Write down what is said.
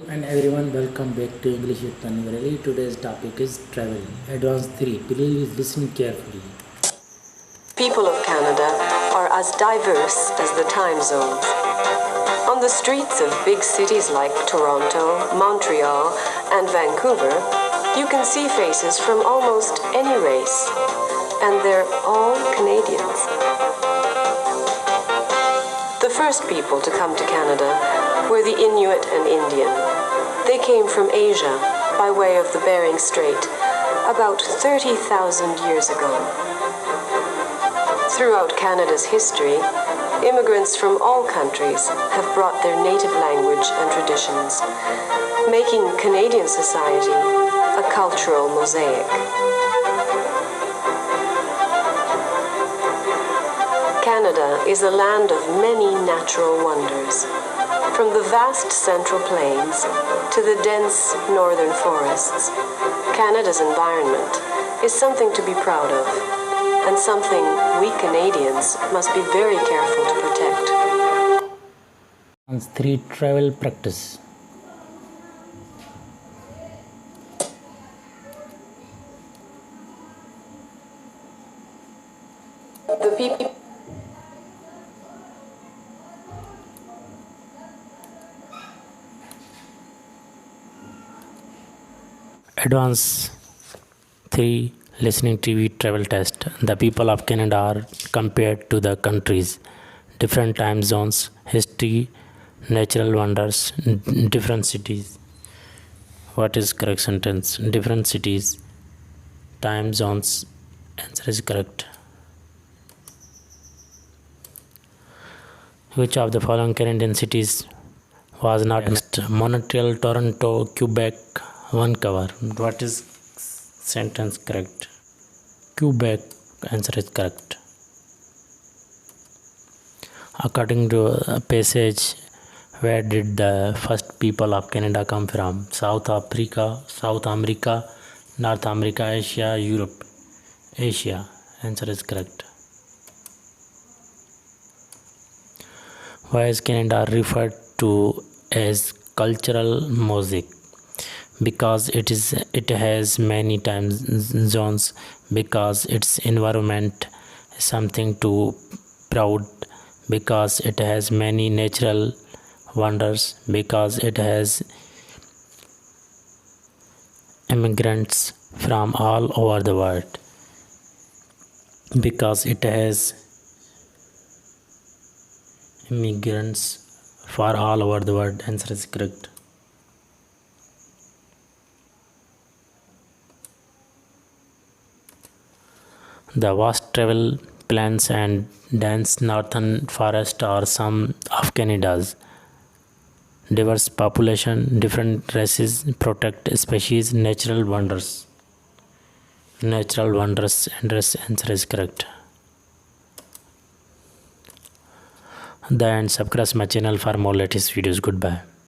And everyone, welcome back to English with Tanveer. Today's topic is travel. Advance 3. Please listen carefully. People of Canada are as diverse as the time zones. On the streets of big cities like Toronto, Montreal, and Vancouver, you can see faces from almost any race, and they're all Canadians. The first people to come to Canada were the Inuit and Indian. They came from Asia by way of the Bering Strait about 30,000 years ago. Throughout Canada's history, immigrants from all countries have brought their native language and traditions, making Canadian society a cultural mosaic. Canada is a land of many natural wonders, from the vast central plains to the dense northern forests. Canada's environment is something to be proud of, and something we Canadians must be very careful to protect. Advance 3. Travel practice. The people Advance 3. Listening TV travel test. The people of Canada are compared to the countries, different time zones, history, natural wonders, different cities. What is correct sentence? Different cities, time zones. Answer is correct. Which of the following Canadian cities was not missed? Montreal, Toronto, Quebec, Vancouver. What is sentence correct? Quebec. Answer is correct. According to a passage, where did the first people of Canada come from? South Africa, South America, North America, Asia, Europe. Asia. Answer is correct. Why is Canada referred to as cultural mosaic? Because it has many time zones, because its environment is something to proud, because it has many natural wonders, because it has immigrants from all over the world, because it has immigrants for all over the world. Answer is correct. The vast travel plains and dense northern forest are some of Canada's diverse population. Different races protect species, natural wonders. Natural wonders. Answer is correct. The end. Subscribe my channel for more latest videos. Goodbye.